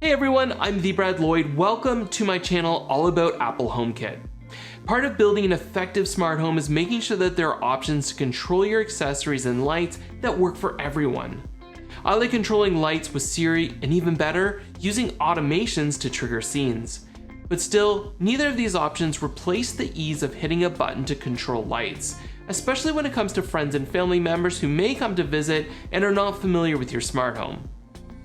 Hey everyone, I'm the Brad Lloyd. Welcome to my channel all about Apple HomeKit. Part of building an effective smart home is making sure that there are options to control your accessories and lights that work for everyone. I like controlling lights with Siri, and even better, using automations to trigger scenes. But still, neither of these options replace the ease of hitting a button to control lights, especially when it comes to friends and family members who may come to visit and are not familiar with your smart home.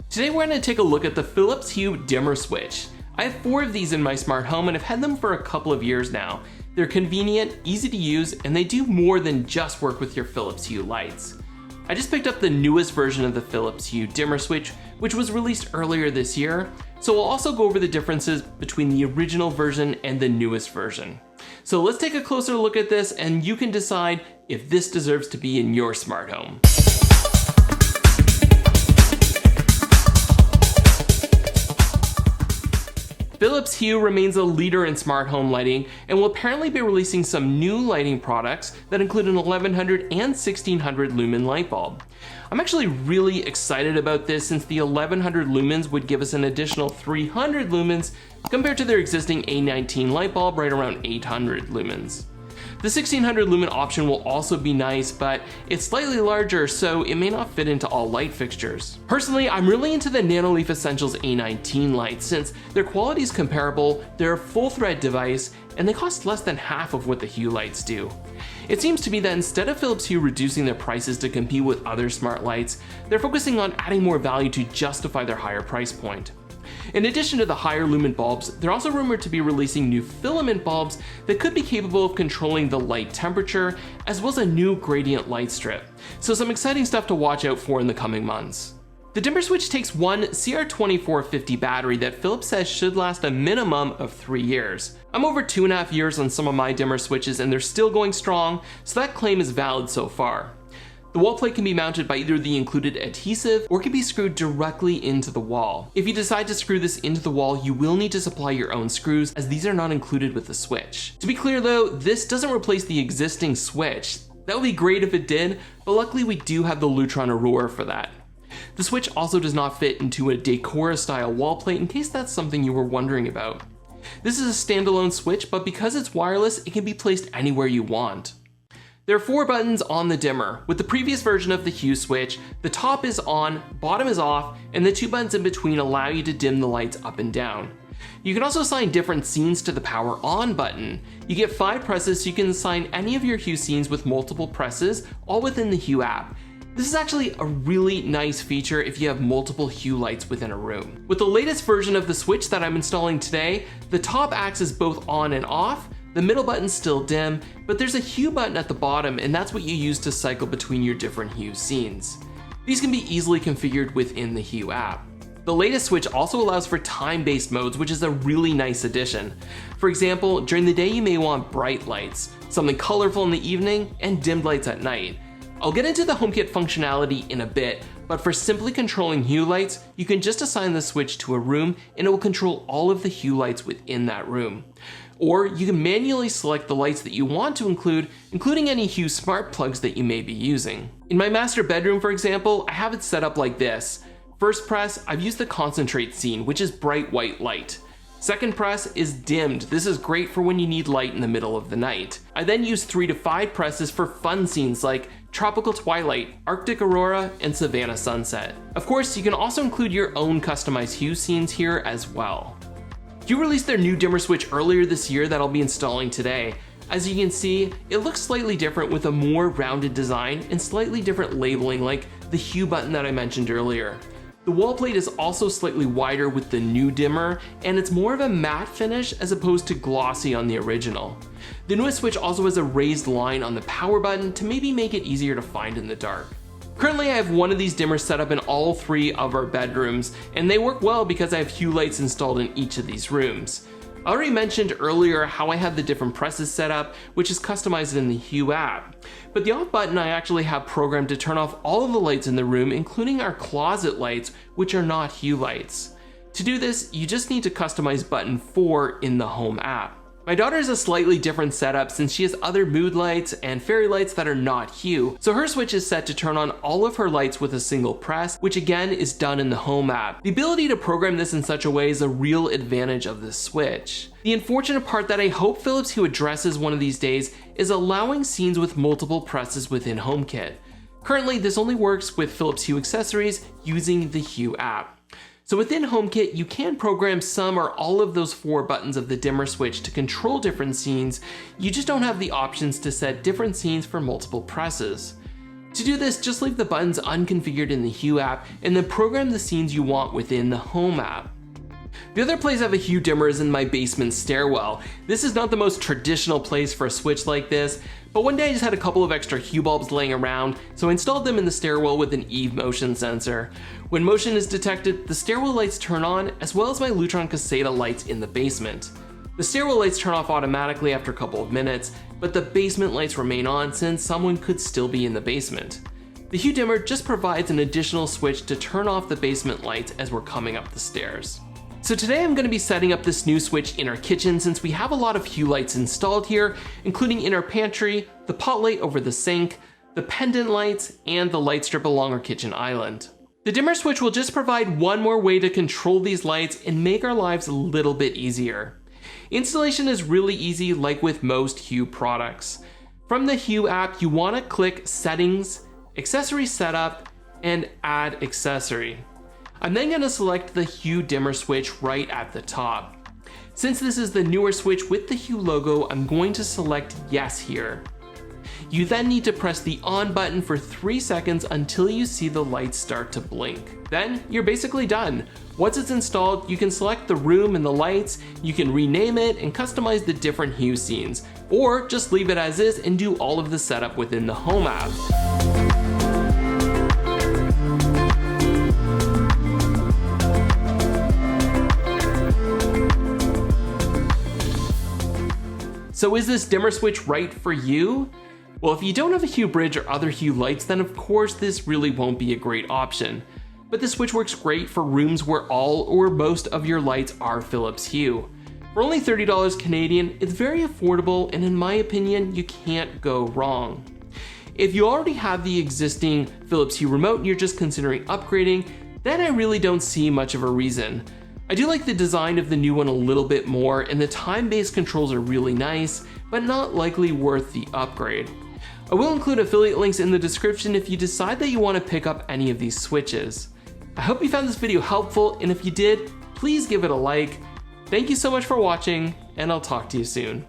Today we're going to take a look at the Philips Hue Dimmer switch. I have 4 of these in my smart home and I've had them for a couple of years now. They're convenient, easy to use, and they do more than just work with your Philips Hue lights. I just picked up the newest version of the Philips Hue Dimmer switch, which was released earlier this year, so we'll also go over the differences between the original version and the newest version. So let's take a closer look at this and you can decide if this deserves to be in your smart home. Philips Hue remains a leader in smart home lighting and will apparently be releasing some new lighting products that include an 1100 and 1600 lumen light bulb. I'm actually really excited about this since the 1100 lumens would give us an additional 300 lumens compared to their existing A19 light bulb right around 800 lumens. The 1600 lumen option will also be nice, but it's slightly larger, so it may not fit into all light fixtures. Personally, I'm really into the Nanoleaf Essentials A19 lights since their quality is comparable, they're a full thread device, and they cost less than half of what the Hue lights do. It seems to me that instead of Philips Hue reducing their prices to compete with other smart lights, they're focusing on adding more value to justify their higher price point. In addition to the higher lumen bulbs, they're also rumored to be releasing new filament bulbs that could be capable of controlling the light temperature, as well as a new gradient light strip. So some exciting stuff to watch out for in the coming months. The dimmer switch takes one CR2450 battery that Philips says should last a minimum of 3 years. I'm over 2.5 years on some of my dimmer switches and they're still going strong, so that claim is valid so far. The wall plate can be mounted by either the included adhesive or can be screwed directly into the wall. If you decide to screw this into the wall, you will need to supply your own screws as these are not included with the switch. To be clear though, this doesn't replace the existing switch. That would be great if it did, but luckily we do have the LUTRON AURORA for that. The switch also does not fit into a Decora style wall plate in case that's something you were wondering about. This is a standalone switch, but because it's wireless, it can be placed anywhere you want. There are 4 buttons on the dimmer. With the previous version of the Hue switch, the top is on, bottom is off, and the 2 buttons in between allow you to dim the lights up and down. You can also assign different scenes to the power on button. You get 5 presses so you can assign any of your Hue scenes with multiple presses, all within the Hue app. This is actually a really nice feature if you have multiple Hue lights within a room. With the latest version of the switch that I'm installing today, the top acts as both on and off, the middle button's still dim, but there's a Hue button at the bottom and that's what you use to cycle between your different Hue scenes. These can be easily configured within the Hue app. The latest switch also allows for time-based modes, which is a really nice addition. For example, during the day you may want bright lights, something colorful in the evening, and dimmed lights at night. I'll get into the HomeKit functionality in a bit, but for simply controlling Hue lights, you can just assign the switch to a room and it will control all of the Hue lights within that room. Or you can manually select the lights that you want to include, including any Hue smart plugs that you may be using. In my master bedroom, for example, I have it set up like this. First press, I've used the concentrate scene, which is bright white light. Second press is dimmed. This is great for when you need light in the middle of the night. I then use 3 to 5 presses for fun scenes like tropical twilight, Arctic aurora, and Savannah sunset. Of course, you can also include your own customized Hue scenes here as well. Hue released their new dimmer switch earlier this year that I'll be installing today. As you can see, it looks slightly different with a more rounded design and slightly different labeling like the Hue button that I mentioned earlier. The wall plate is also slightly wider with the new dimmer, and it's more of a matte finish as opposed to glossy on the original. The newest switch also has a raised line on the power button to maybe make it easier to find in the dark. Currently I have one of these dimmers set up in all 3 of our bedrooms, and they work well because I have Hue lights installed in each of these rooms. I already mentioned earlier how I have the different presses set up, which is customized in the Hue app. But the off button I actually have programmed to turn off all of the lights in the room, including our closet lights, which are not Hue lights. To do this, you just need to customize button 4 in the Home app. My daughter has a slightly different setup since she has other mood lights and fairy lights that are not Hue, so her switch is set to turn on all of her lights with a single press, which again is done in the Home app. The ability to program this in such a way is a real advantage of this switch. The unfortunate part that I hope Philips Hue addresses one of these days is allowing scenes with multiple presses within HomeKit. Currently, this only works with Philips Hue accessories using the Hue app. So within HomeKit, you can program some or all of those 4 buttons of the dimmer switch to control different scenes. You just don't have the options to set different scenes for multiple presses. To do this, just leave the buttons unconfigured in the Hue app and then program the scenes you want within the Home app. The other place I have a Hue dimmer is in my basement stairwell. This is not the most traditional place for a switch like this, but one day I just had a couple of extra Hue bulbs laying around, so I installed them in the stairwell with an Eve motion sensor. When motion is detected, the stairwell lights turn on, as well as my LUTRON Caseta lights in the basement. The stairwell lights turn off automatically after a couple of minutes, but the basement lights remain on since someone could still be in the basement. The Hue dimmer just provides an additional switch to turn off the basement lights as we're coming up the stairs. So today I'm going to be setting up this new switch in our kitchen since we have a lot of Hue lights installed here, including in our pantry, the pot light over the sink, the pendant lights, and the light strip along our kitchen island. The dimmer switch will just provide one more way to control these lights and make our lives a little bit easier. Installation is really easy, like with most Hue products. From the Hue app, you want to click Settings, Accessory Setup, and Add Accessory. I'm then going to select the Hue dimmer switch right at the top. Since this is the newer switch with the Hue logo, I'm going to select Yes here. You then need to press the on button for 3 seconds until you see the lights start to blink. Then you're basically done. Once it's installed, you can select the room and the lights, you can rename it and customize the different Hue scenes, or just leave it as is and do all of the setup within the Home app. So is this dimmer switch right for you? Well, if you don't have a Hue bridge or other Hue lights, then of course this really won't be a great option. But this switch works great for rooms where all or most of your lights are Philips Hue. For only $30 Canadian, it's very affordable, and in my opinion, you can't go wrong. If you already have the existing Philips Hue remote and you're just considering upgrading, then I really don't see much of a reason. I do like the design of the new one a little bit more, and the time-based controls are really nice, but not likely worth the upgrade. I will include affiliate links in the description if you decide that you want to pick up any of these switches. I hope you found this video helpful, and if you did, please give it a like. Thank you so much for watching, and I'll talk to you soon.